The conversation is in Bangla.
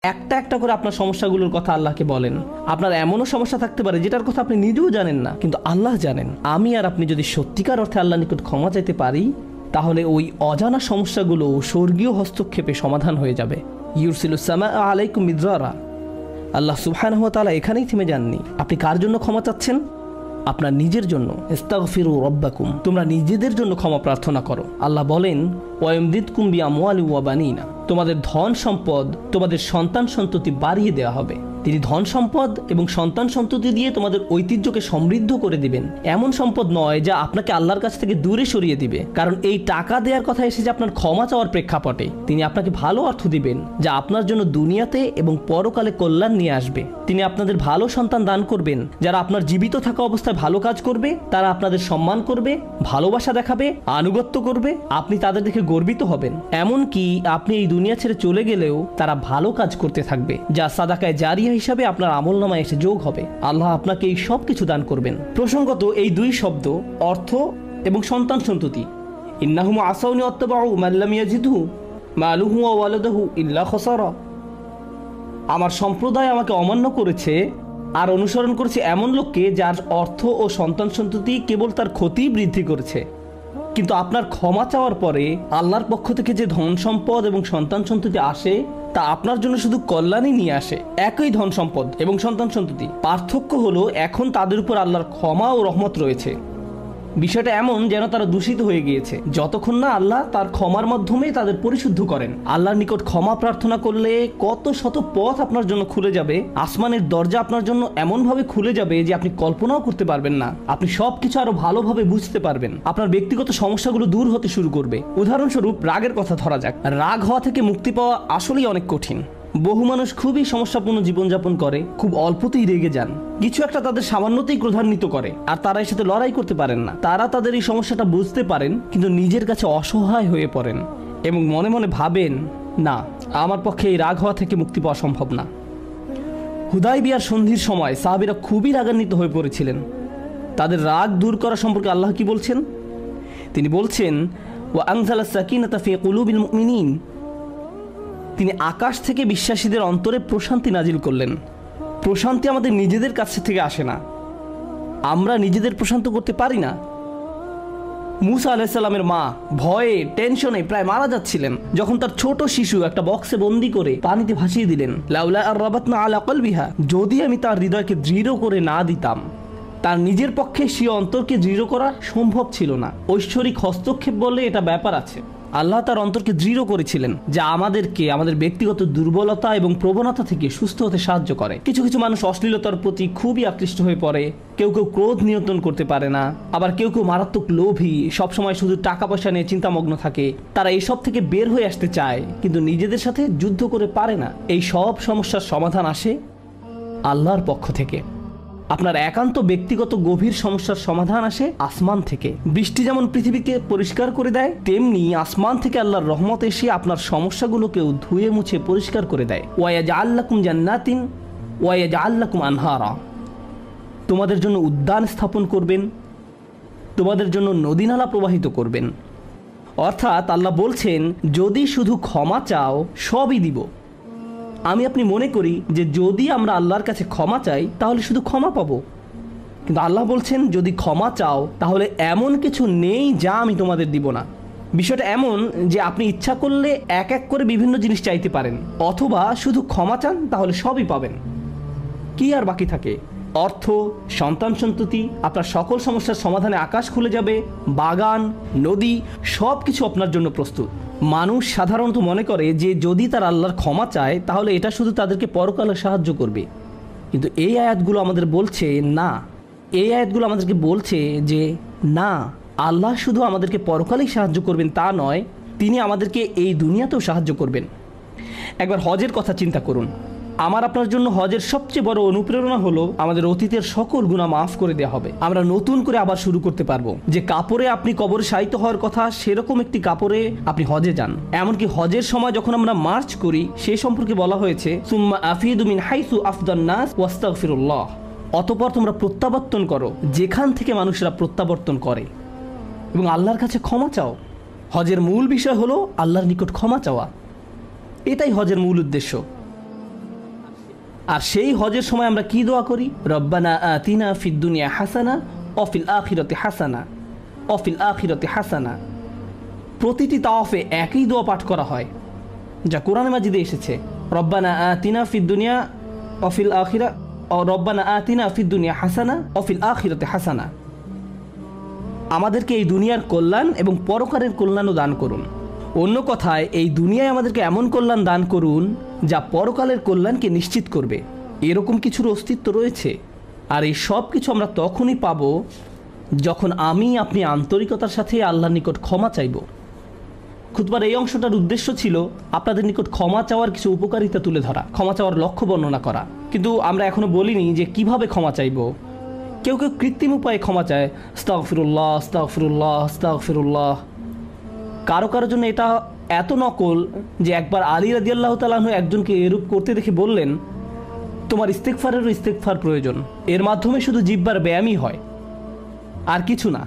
একটা একটা করে আপনার সমস্যাগুলোর কথা আল্লাহকে বলেন। আপনার এমনও সমস্যা থাকতে পারে যেটার কথা আপনি নিজেও জানেন না, কিন্তু আল্লাহ জানেন। আমি আর আপনি যদি সত্যিকার অর্থে আল্লাহর নিকট ক্ষমা চাইতে পারি, তাহলে ওই অজানা সমস্যাগুলো স্বর্গীয় হস্তক্ষেপে সমাধান হয়ে যাবে। ইউরসিলুস সামা আলাইকুম মিদরারা। আল্লাহ সুবহানাহু ওয়া তাআলা এখানেই থেমে যাননি। আপনি কার জন্য ক্ষমা চাচ্ছেন? আপনার নিজের জন্য। ইস্তাগফিরু রাব্বাকুম, তোমরা নিজেদের জন্য ক্ষমা প্রার্থনা করো। আল্লাহ বলেন ওয়ায়ুমদিদকুম বিআমওয়ালি ওয়া বানিনা, তোমাদের ধন সম্পদ, তোমাদের সন্তান সন্ততি বাড়িয়ে দেওয়া হবে। তিনি ধন সম্পদ এবং সন্তান সন্ততি দিয়ে তোমাদের ঐতিহ্যকে সমৃদ্ধ করে দিবেন। এমন সম্পদ নয় যা আপনাকে আল্লাহর কাছ থেকে দূরে সরিয়ে দিবে, কারণ এই টাকা দেওয়ার কথা এসেছে আপনার ক্ষমা চাওয়ার প্রেক্ষাপটে। তিনি আপনাকে ভালো অর্থ দিবেন যা আপনার জন্য দুনিয়াতে এবং পরকালে কল্যাণ নিয়ে আসবে। তিনি আপনাদের ভালো সন্তান দান করবেন যারা আপনার জীবিত থাকা অবস্থায় ভালো কাজ করবে, তারা আপনাদের সম্মান করবে, ভালোবাসা দেখাবে, আনুগত্য করবে, আপনি তাদের দেখে গর্বিত হবেন। এমনকি আপনি এই দুনিয়া ছেড়ে চলে গেলেও তারা ভালো কাজ করতে থাকবে, যা সাদাকায়ে জারিয়া হিসাবে আপনার আমলনামায় এসে যোগ হবে। আল্লাহ আপনাকে এই সব কিছু দান করবেন। প্রসঙ্গত এই দুই শব্দ অর্থ এবং সন্তান সন্ততি, ইন্নাহুম আসাউনি ওয়াত্তাবাউ মান লাম ইয়াজিদহু মালুহু ওয়া ওয়ালাদুহু ইল্লা খাসারা। আমার সম্প্রদায় আমাকে অমান্য করেছে আর অনুসরণ করেছে এমন লোককে যার অর্থ ও সন্তান সন্ততি কেবল তার ক্ষতি বৃদ্ধি করেছে। কিন্তু আপনার ক্ষমা চাওয়ার পরে আল্লাহর পক্ষ থেকে যে ধন সম্পদ এবং সন্তান সন্ততি আসে তা আপনার জন্য শুধু কল্যাণই নিয়ে আসে। একই ধন সম্পদ এবং সন্তান সন্ততি, পার্থক্য হলো এখন তাদের উপর আল্লাহর ক্ষমা ও রহমত রয়েছে। বিষয়টা এমন যেন তারা দূষিত হয়ে গিয়েছে, যতক্ষণ না আল্লাহ তার ক্ষমার মাধ্যমে তাদের পরিশুদ্ধ করেন। আল্লাহর নিকট ক্ষমা প্রার্থনা করলে কত শত পথ আপনার জন্য খুলে যাবে। আসমানের দরজা আপনার জন্য এমনভাবে খুলে যাবে যে আপনি কল্পনাও করতে পারবেন না। আপনি সবকিছু আরো ভালোভাবে বুঝতে পারবেন। আপনার ব্যক্তিগত সমস্যাগুলো দূর হতে শুরু করবে। উদাহরণস্বরূপ রাগের কথা ধরা যাক। রাগ হওয়া থেকে মুক্তি পাওয়া আসলেই অনেক কঠিন। বহু মানুষ খুবই সমস্যাপূর্ণ জীবনযাপন করে, খুব অল্পতেই রেগে যান, কিছু একটা তাদের সামান্যতেই ক্রোধান্বিত করে, আর তারা এর সাথে লড়াই করতে পারেন না। তারা তাদের এই সমস্যাটা বুঝতে পারেন, কিন্তু নিজের কাছে অসহায় হয়ে পড়েন এবং মনে মনে ভাবেন, না, আমার পক্ষে এই রাগ হওয়া থেকে মুক্তি পাওয়া সম্ভব না। হুদায়বিয়ার সন্ধির সময় সাহাবীরা খুবই রাগান্বিত হয়ে পড়েছিলেন। তাদের রাগ দূর করা সম্পর্কে আল্লাহ কি বলছেন? তিনি বলছেন ওয়া আনজালাস সাকিনাতা ফি কুলুবিল মুমিনিন, তিনি আকাশ থেকে বিশ্বাসীদের অন্তরে প্রশান্তি নাজিল করলেন। প্রশান্তি আমাদের নিজেদের কাছ থেকে আসে না, আমরা নিজেদের প্রশান্ত করতে পারি না। মুসা আলাইহিস সালামের মা ভয়ে টেনশনে প্রায় মারা যাচ্ছিলেন যখন তার ছোট শিশু একটা বক্সে বন্দি করে পানিতে ভাসিয়ে দিলেন। লাউলা আর রাবাতনা আলা কলবিহা, যদি আমি তার হৃদয়কে দৃঢ় করে না দিতাম। তার নিজের পক্ষে সে অন্তরকে দৃঢ় করা সম্ভব ছিল না। ঐশ্বরিক হস্তক্ষেপ বলে এটা ব্যাপার আছে। আল্লাহ তার অন্তরকে দৃঢ় করেছিলেন, যা আমাদেরকে আমাদের ব্যক্তিগত দুর্বলতা এবং প্রবণতা থেকে সুস্থ হতে সাহায্য করে। কিছু কিছু মানুষ অশ্লীলতার প্রতি খুবই আকৃষ্ট হয়ে পড়ে, কেউ কেউ ক্রোধ নিয়ন্ত্রণ করতে পারে না, আবার কেউ কেউ মারাত্মক লোভী, সবসময় শুধু টাকা পয়সা নিয়ে চিন্তামগ্ন থাকে। তারা এইসব থেকে বের হয়ে আসতে চায়, কিন্তু নিজেদের সাথে যুদ্ধ করে পারে না। এই সব সমস্যার সমাধান আসে আল্লাহর পক্ষ থেকে। আপনার একান্ত ব্যক্তিগত গভীর সমস্যার সমাধান আসে আসমান থেকে। বৃষ্টি যেমন পৃথিবীকে পরিষ্কার করে দেয়, তেমনি আসমান থেকে আল্লাহর রহমত এসে আপনার সমস্যাগুলোকেও ধুয়ে মুছে পরিষ্কার করে দেয়। ওয়ায়াজআল লাকুম জান্নাতিন ওয়ায়াজআল লাকুম আনহারা, তোমাদের জন্য উদ্যান স্থাপন করবেন, তোমাদের জন্য নদীনালা প্রবাহিত করবেন। অর্থাৎ আল্লাহ বলছেন, যদি শুধু ক্ষমা চাও সবই দিব। আমি আপনি মনে করি যে যদি আমরা আল্লাহর কাছে ক্ষমা চাই তাহলে শুধু ক্ষমা পাবো, কিন্তু আল্লাহ বলছেন যদি ক্ষমা চাও তাহলে এমন কিছু নেই যা আমি তোমাদের দিব না। বিষয়টা এমন যে আপনি ইচ্ছা করলে এক এক করে বিভিন্ন জিনিস চাইতে পারেন, অথবা শুধু ক্ষমা চান তাহলে সবই পাবেন। কি আর বাকি থাকে? অর্থ, সন্তান সন্ততি, আপনার সকল সমস্যার সমাধানে আকাশ খুলে যাবে, বাগান, নদী, সব কিছু আপনার জন্য প্রস্তুত। মানুষ সাধারণত মনে করে যে যদি তার আল্লাহর ক্ষমা চায় তাহলে এটা শুধু তাদেরকে পরকালে সাহায্য করবে, কিন্তু এই আয়াতগুলো আমাদের বলছে না। এই আয়াতগুলো আমাদেরকে বলছে যে না, আল্লাহ শুধু আমাদেরকে পরকালেই সাহায্য করবেন তা নয়, তিনি আমাদেরকে এই দুনিয়াতেও সাহায্য করবেন। একবার হজের কথা চিন্তা করুন। আমার আপনার জন্য হজের সবচেয়ে বড় অনুপ্রেরণা হলো আমাদের অতীতের সকল গুনাহ মাফ করে দেওয়া হবে। আমরা নতুন করে আবার শুরু করতে পারবো। যে কাপড়ে আপনি কবরে শায়িত হওয়ার কথা, সেরকম একটি কাপড়ে আপনি হজে যান। এমনকি হজের সময় যখন আমরা মার্চ করি সে সম্পর্কে বলা হয়েছে সুম্মা আফিদু মিন হাইসু আফদান নাস ওয়াস্তাগফিরুল্লাহ, অতঃপর তোমরা প্রত্যাবর্তন করো যেখান থেকে মানুষরা প্রত্যাবর্তন করে এবং আল্লাহর কাছে ক্ষমা চাও। হজের মূল বিষয় হলো আল্লাহর নিকট ক্ষমা চাওয়া। এটাই হজের মূল উদ্দেশ্য। আর সেই হজের সময় আমরা কি দোয়া করি? রব্বানা আতিনা ফিদ দুনিয়া হাসানা অফিল আখিরাতি হাসানা অফিল আখিরাতি হাসানা। প্রতিটি তাওয়াফে একই দোয়া পাঠ করা হয়, যা কোরআনে মাজিদে এসেছে। রব্বানা আতিনা ফিদ দুনিয়া অফিল আখিরা রব্বানা আতিনা ফিদ দুনিয়া হাসানা অফিল আখিরাতি হাসানা। আমাদেরকে এই দুনিয়ার কল্যাণ এবং পরকালের কল্যাণও দান করুন। অন্য কথায়, এই দুনিয়ায় আমাদেরকে এমন কল্যাণ দান করুন যা পরকালের কল্যাণকে নিশ্চিত করবে। এরকম কিছুর অস্তিত্ব রয়েছে। আর এই সব কিছু আমরা তখনই পাব যখন আপনি আন্তরিকতার সাথে আল্লাহর নিকট ক্ষমা চাইব। খুতবার এই অংশটার উদ্দেশ্য ছিল আপনাদের নিকট ক্ষমা চাওয়ার কিছু উপকারিতা তুলে ধরা, ক্ষমা চাওয়ার লক্ষ্য বর্ণনা করা। কিন্তু আমরা এখনো বলিনি যে কিভাবে ক্ষমা চাইব। কেউ কেউ কৃত্রিম উপায়ে ক্ষমা চায়, আস্তাগফিরুল্লাহ আস্তাগফিরুল্লাহ আস্তাগফিরুল্লাহ। কারো কারো জন্য এটা এত নকল যে একবার আলী রাদিয়াল্লাহু তাআলা আনহু একজনকে এরূপ করতে দেখে বললেন, তোমার ইস্তেগফারেরও ইস্তেগফার প্রয়োজন। এর মাধ্যমে শুধু জিহ্বার ব্যায়ামই হয়, আর কিছু না।